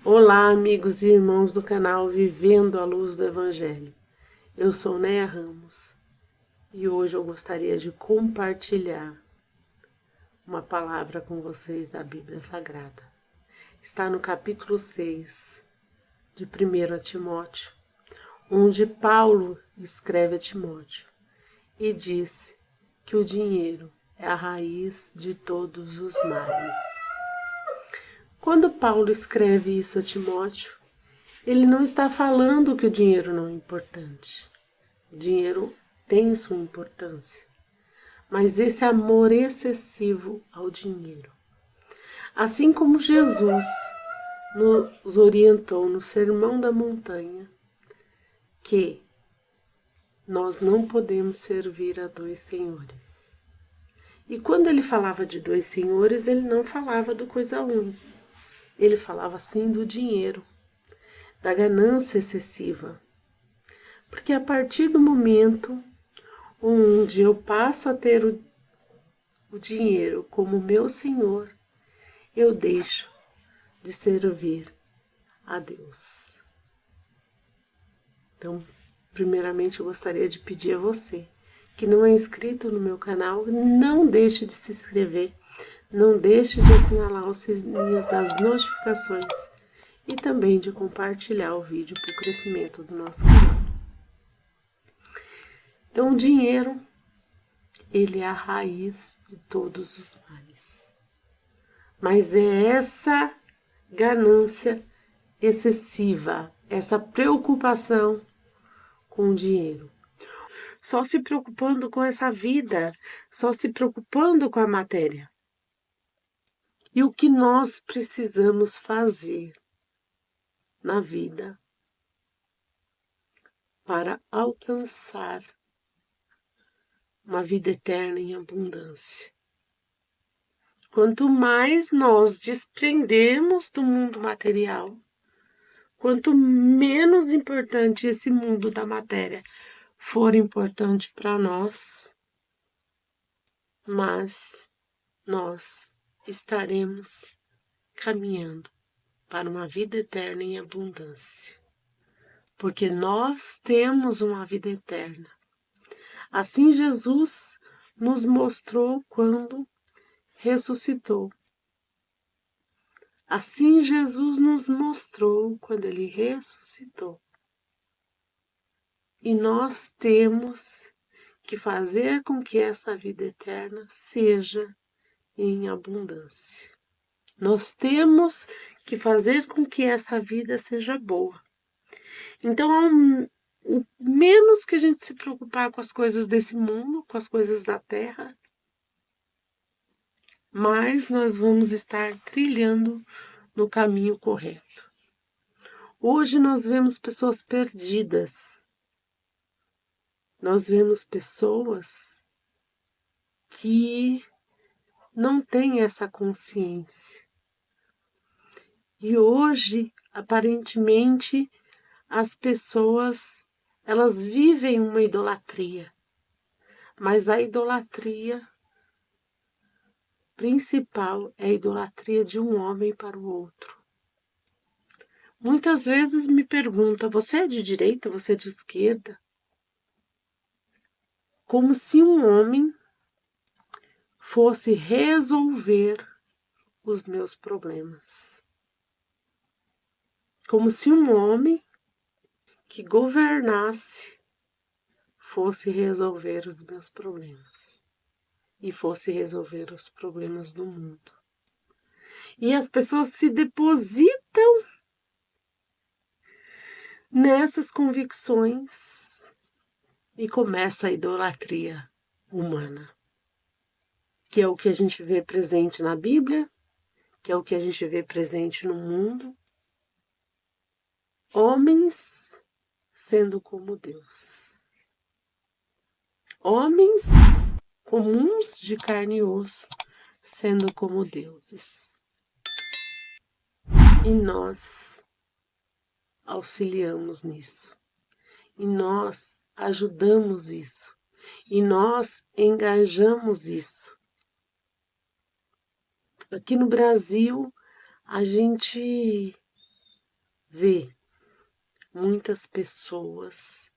Olá, amigos e irmãos do canal Vivendo a Luz do Evangelho. Eu sou Néia Ramos e hoje eu gostaria de compartilhar uma palavra com vocês da Bíblia Sagrada. Está no capítulo 6 de 1 Timóteo, onde Paulo escreve a Timóteo e diz que o dinheiro é a raiz de todos os males. Quando Paulo escreve isso a Timóteo, ele não está falando que o dinheiro não é importante. O dinheiro tem sua importância, mas esse amor excessivo ao dinheiro. Assim como Jesus nos orientou no Sermão da Montanha, que nós não podemos servir a dois senhores. E quando ele falava de dois senhores, ele não falava de coisa ruim. Ele falava sim do dinheiro, da ganância excessiva. Porque a partir do momento onde eu passo a ter o dinheiro como meu Senhor, eu deixo de servir a Deus. Então, primeiramente eu gostaria de pedir a você que não é inscrito no meu canal, não deixe de se inscrever, não deixe de assinalar os sininhos das notificações e também de compartilhar o vídeo para o crescimento do nosso canal. Então, o dinheiro, ele é a raiz de todos os males. Mas é essa ganância excessiva, essa preocupação com o dinheiro. Só se preocupando com essa vida, só se preocupando com a matéria. E o que nós precisamos fazer na vida para alcançar uma vida eterna em abundância. Quanto mais nós desprendermos do mundo material, quanto menos importante esse mundo da matéria for importante para nós, mas nós estaremos caminhando para uma vida eterna em abundância. Porque nós temos uma vida eterna. Assim Jesus nos mostrou quando ressuscitou. Assim Jesus nos mostrou quando ele ressuscitou. E nós temos que fazer com que essa vida eterna seja em abundância. Nós temos que fazer com que essa vida seja boa. Então, o menos que a gente se preocupar com as coisas desse mundo, com as coisas da terra, mais nós vamos estar trilhando no caminho correto. Hoje nós vemos pessoas perdidas. Nós vemos pessoas que não têm essa consciência. E hoje, aparentemente, as pessoas, elas vivem uma idolatria. Mas a idolatria principal é a idolatria de um homem para o outro. Muitas vezes me perguntam, você é de direita, você é de esquerda? Como se um homem fosse resolver os meus problemas. Como se um homem que governasse fosse resolver os meus problemas e fosse resolver os problemas do mundo. E as pessoas se depositam nessas convicções e começa a idolatria humana, que é o que a gente vê presente na Bíblia, que é o que a gente vê presente no mundo. Homens sendo como Deus. Homens comuns de carne e osso sendo como deuses. E nós auxiliamos nisso. E nós ajudamos isso. E nós engajamos isso. Aqui no Brasil, a gente vê muitas pessoas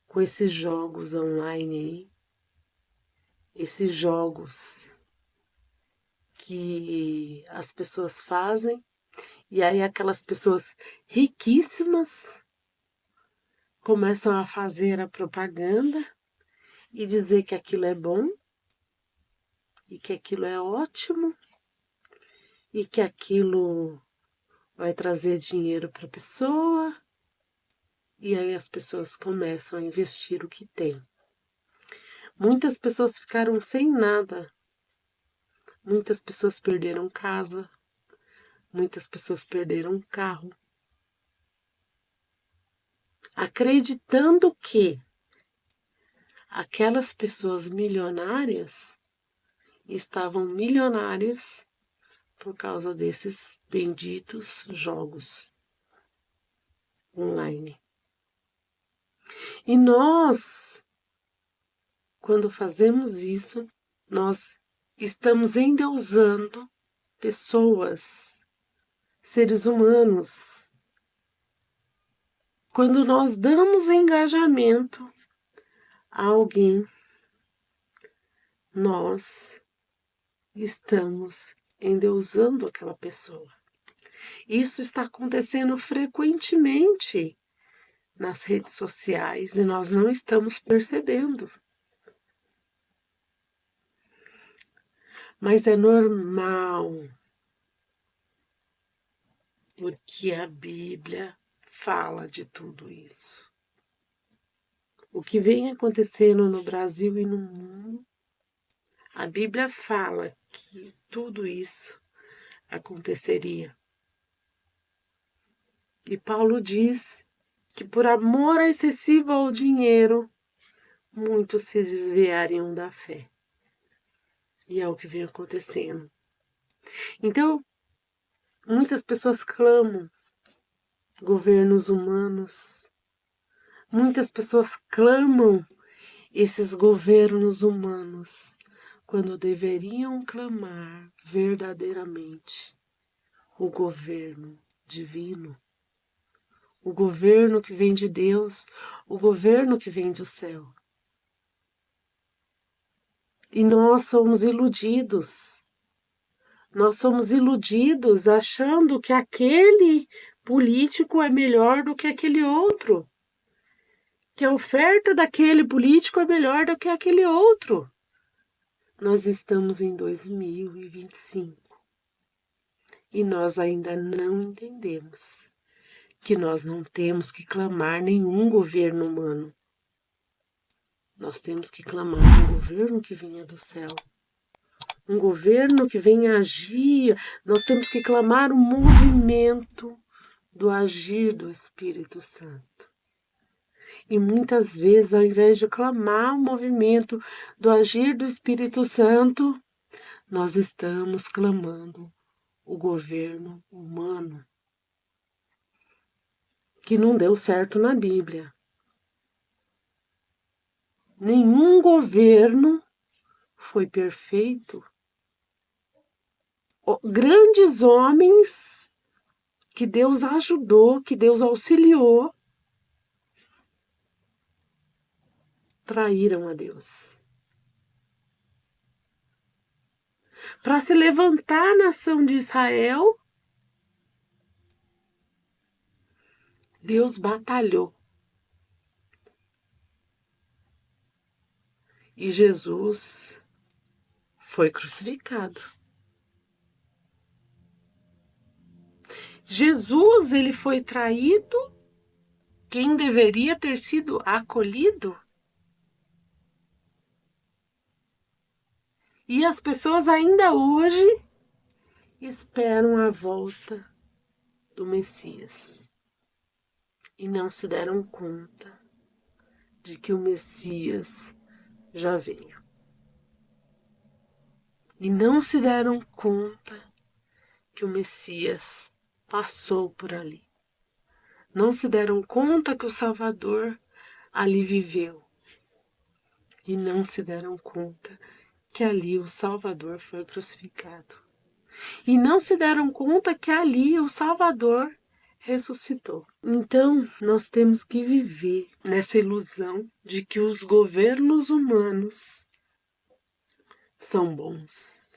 com esses jogos online aí, esses jogos que as pessoas fazem, e aí aquelas pessoas riquíssimas começam a fazer a propaganda e dizer que aquilo é bom, e que aquilo é ótimo, e que aquilo vai trazer dinheiro para a pessoa, e aí as pessoas começam a investir o que tem. Muitas pessoas ficaram sem nada, muitas pessoas perderam casa, muitas pessoas perderam carro, acreditando que aquelas pessoas milionárias estavam milionárias por causa desses benditos jogos online. E nós, quando fazemos isso, nós estamos endeusando pessoas, seres humanos. Quando nós damos engajamento a alguém, nós estamos endeusando aquela pessoa. Isso está acontecendo frequentemente nas redes sociais e nós não estamos percebendo. Mas é normal, porque a Bíblia fala de tudo isso. O que vem acontecendo no Brasil e no mundo, a Bíblia fala que tudo isso aconteceria. E Paulo diz que por amor excessivo ao dinheiro, muitos se desviariam da fé. E é o que vem acontecendo. Então, muitas pessoas clamam governos humanos. Muitas pessoas clamam esses governos humanos, quando deveriam clamar verdadeiramente o governo divino, o governo que vem de Deus, o governo que vem do céu. E nós somos iludidos. Nós somos iludidos achando que aquele político é melhor do que aquele outro, que a oferta daquele político é melhor do que aquele outro. Nós estamos em 2025 e nós ainda não entendemos que nós não temos que clamar nenhum governo humano. Nós temos que clamar um governo que venha do céu, um governo que venha agir. Nós temos que clamar o movimento do agir do Espírito Santo. E muitas vezes, ao invés de clamar o movimento do agir do Espírito Santo, nós estamos clamando o governo humano, que não deu certo na Bíblia. Nenhum governo foi perfeito. Grandes homens que Deus ajudou, que Deus auxiliou, traíram a Deus. Para se levantar a nação de Israel, Deus batalhou. E Jesus foi crucificado. Jesus, ele foi traído, quem deveria ter sido acolhido. E as pessoas ainda hoje esperam a volta do Messias. E não se deram conta de que o Messias já veio. E não se deram conta que o Messias passou por ali. Não se deram conta que o Salvador ali viveu. E não se deram conta que ali o Salvador foi crucificado. E não se deram conta que ali o Salvador ressuscitou. Então, nós temos que viver nessa ilusão de que os governos humanos são bons.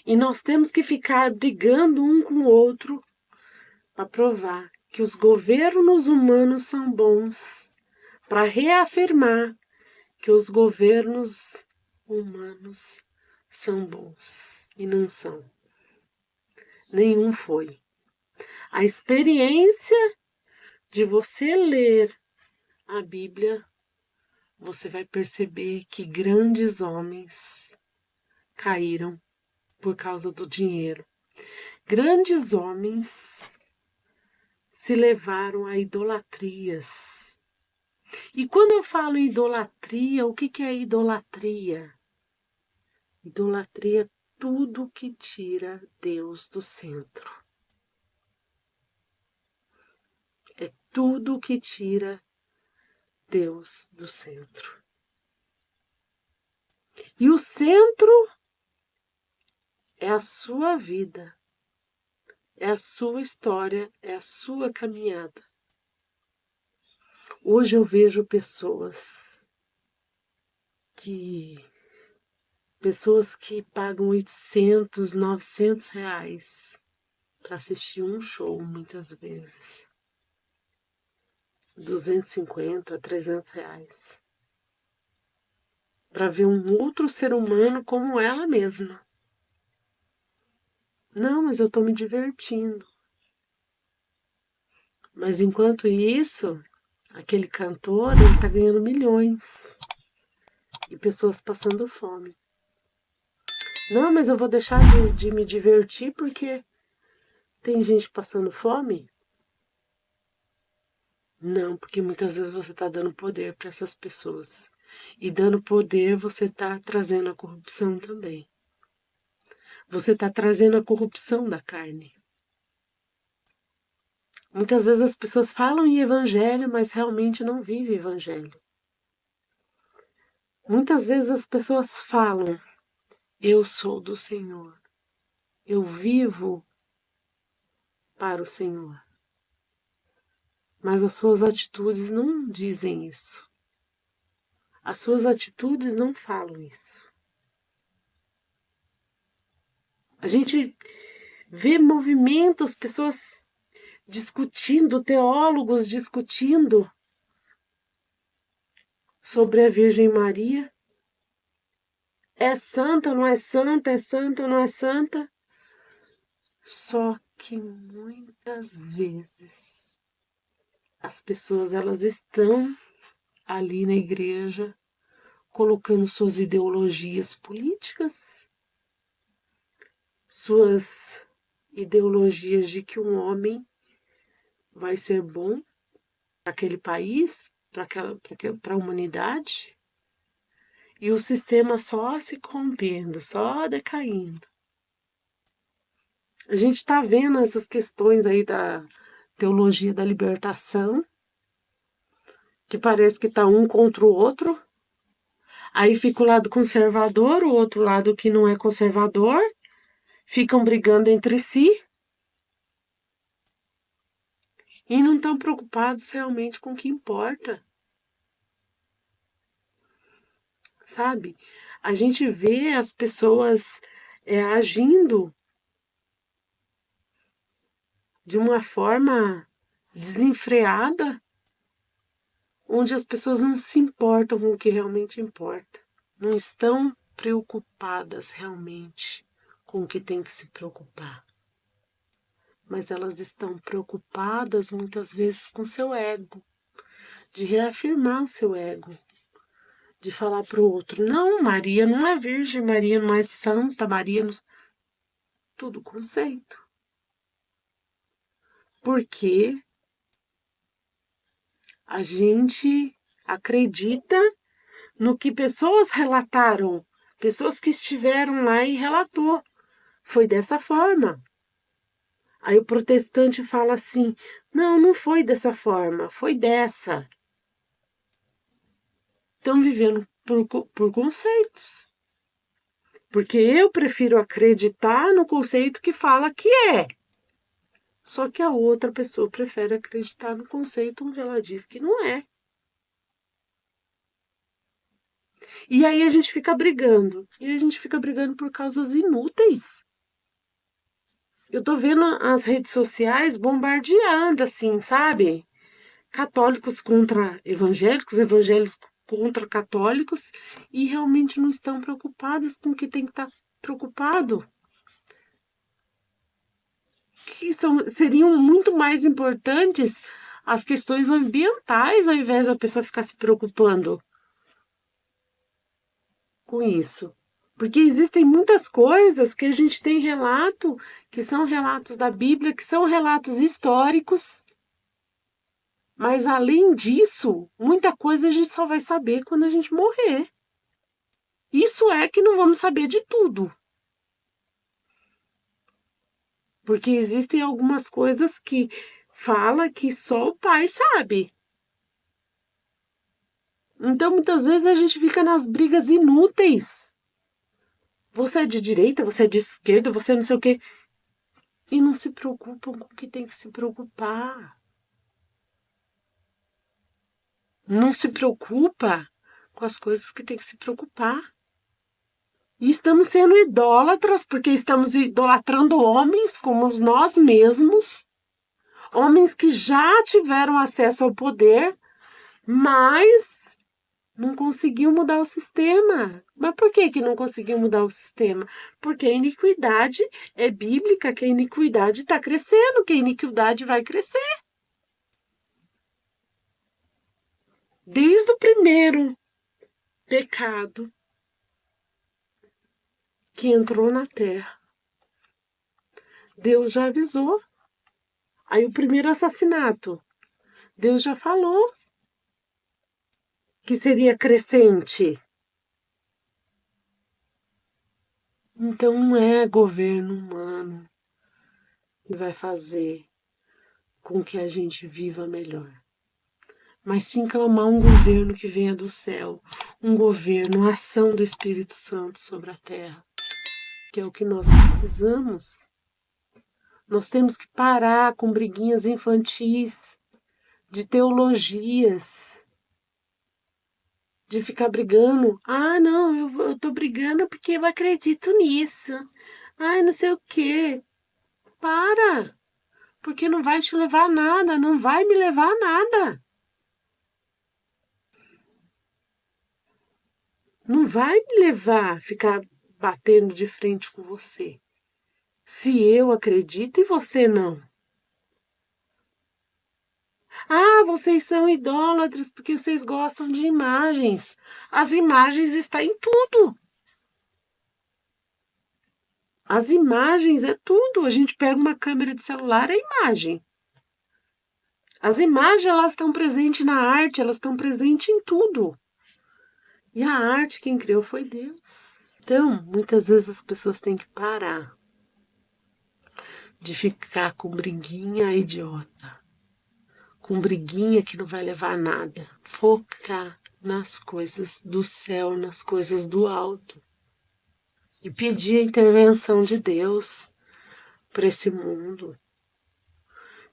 E nós temos que ficar brigando um com o outro para provar que os governos humanos são bons, para reafirmar que os governos humanos são bons. E não são. Nenhum foi. A experiência de você ler a Bíblia, você vai perceber que grandes homens caíram por causa do dinheiro. Grandes homens se levaram a idolatrias. E quando eu falo em idolatria, o que é idolatria? Idolatria é tudo que tira Deus do centro. É tudo que tira Deus do centro. E o centro é a sua vida, é a sua história, é a sua caminhada. Hoje eu vejo pessoas que pagam 800, 900 reais para assistir um show, muitas vezes. 250, 300 reais. Para ver um outro ser humano como ela mesma. Não, mas eu estou me divertindo. Mas enquanto isso, aquele cantor, ele está ganhando milhões. E pessoas passando fome. Não, mas eu vou deixar de me divertir porque tem gente passando fome? Não, porque muitas vezes você está dando poder para essas pessoas. E dando poder, você está trazendo a corrupção também. Você está trazendo a corrupção da carne. Muitas vezes as pessoas falam em evangelho, mas realmente não vivem evangelho. Muitas vezes as pessoas falam, eu sou do Senhor. Eu vivo para o Senhor. Mas as suas atitudes não dizem isso. As suas atitudes não falam isso. A gente vê movimentos, pessoas discutindo, teólogos discutindo sobre a Virgem Maria. É santa, não é santa, é santa, não é santa. Só que muitas vezes as pessoas elas estão ali na igreja colocando suas ideologias políticas, suas ideologias de que um homem vai ser bom para aquele país, para a humanidade, e o sistema só se corrompendo, só decaindo. A gente está vendo essas questões aí da teologia da libertação, que parece que está um contra o outro. Aí fica o lado conservador, o outro lado que não é conservador, ficam brigando entre si e não estão preocupados realmente com o que importa. Sabe? A gente vê as pessoas agindo de uma forma desenfreada, onde as pessoas não se importam com o que realmente importa. Não estão preocupadas realmente com o que tem que se preocupar. Mas elas estão preocupadas muitas vezes com seu ego, de reafirmar o seu ego, de falar para o outro, não, Maria não é virgem, Maria não é santa, Maria não... Tudo conceito. Porque a gente acredita no que pessoas relataram, pessoas que estiveram lá e relatou. Foi dessa forma. Aí o protestante fala assim, não, não foi dessa forma, foi dessa. Estão vivendo por conceitos. Porque eu prefiro acreditar no conceito que fala que é. Só que a outra pessoa prefere acreditar no conceito onde ela diz que não é. E aí a gente fica brigando. E a gente fica brigando por causas inúteis. Eu tô vendo as redes sociais bombardeando, assim, sabe? Católicos contra evangélicos, evangélicos contra católicos, e realmente não estão preocupados com o que tem que estar preocupado. Seriam muito mais importantes as questões ambientais, ao invés da pessoa ficar se preocupando com isso. Porque existem muitas coisas que a gente tem relato, que são relatos da Bíblia, que são relatos históricos, mas além disso, muita coisa a gente só vai saber quando a gente morrer. Isso é que não vamos saber de tudo. Porque existem algumas coisas que fala que só o pai sabe. Então, muitas vezes a gente fica nas brigas inúteis. Você é de direita, você é de esquerda, você é não sei o quê. E não se preocupam com o que tem que se preocupar. Não se preocupa com as coisas que tem que se preocupar. E estamos sendo idólatras, porque estamos idolatrando homens como nós mesmos, homens que já tiveram acesso ao poder, mas não conseguiu mudar o sistema. Mas por que não conseguiu mudar o sistema? Porque a iniquidade é bíblica, que a iniquidade está crescendo, que a iniquidade vai crescer. Desde o primeiro pecado que entrou na terra, Deus já avisou. Aí o primeiro assassinato, Deus já falou que seria crescente. Então não é governo humano que vai fazer com que a gente viva melhor, mas sim clamar um governo que venha do céu, um governo, a ação do Espírito Santo sobre a terra, que é o que nós precisamos. Nós temos que parar com briguinhas infantis, de teologias, de ficar brigando. Ah, não, eu tô brigando porque eu acredito nisso. Ai, não sei o quê. Para! Porque não vai te levar a nada, não vai me levar a nada. Não vai me levar a ficar batendo de frente com você. Se eu acredito e você não. Ah, vocês são idólatras porque vocês gostam de imagens. As imagens estão em tudo. As imagens é tudo. A gente pega uma câmera de celular, é imagem. As imagens, elas estão presentes na arte, elas estão presentes em tudo. E a arte, quem criou foi Deus. Então, muitas vezes as pessoas têm que parar de ficar com briguinha idiota, com briguinha que não vai levar a nada. Focar nas coisas do céu, nas coisas do alto. E pedir a intervenção de Deus para esse mundo.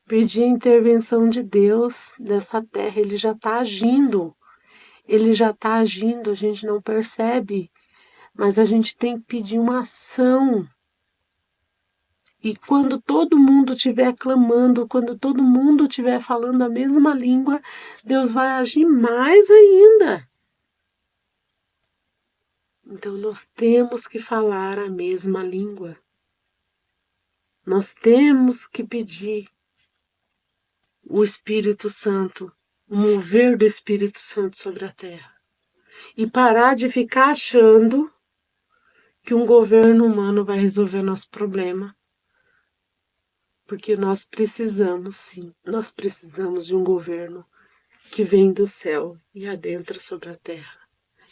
Pedir a intervenção de Deus nessa terra. Ele já está agindo. Ele já está agindo, a gente não percebe. Mas a gente tem que pedir uma ação. E quando todo mundo estiver clamando, quando todo mundo estiver falando a mesma língua, Deus vai agir mais ainda. Então nós temos que falar a mesma língua. Nós temos que pedir o Espírito Santo, o mover do Espírito Santo sobre a terra. E parar de ficar achando que um governo humano vai resolver nosso problema. Porque nós precisamos, sim, nós precisamos de um governo que vem do céu e adentra sobre a terra.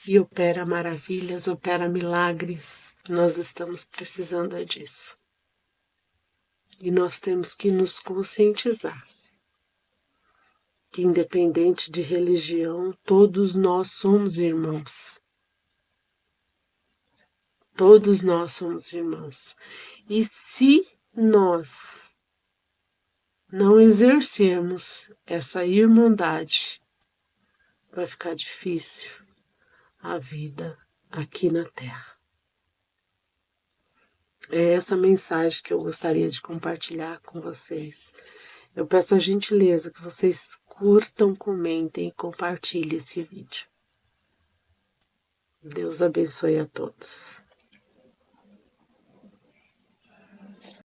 E opera maravilhas, opera milagres. Nós estamos precisando disso. E nós temos que nos conscientizar que, independente de religião, todos nós somos irmãos. Todos nós somos irmãos. E se nós não exercermos essa irmandade, vai ficar difícil a vida aqui na Terra. É essa mensagem que eu gostaria de compartilhar com vocês. Eu peço a gentileza que vocês curtam, comentem e compartilhem esse vídeo. Deus abençoe a todos.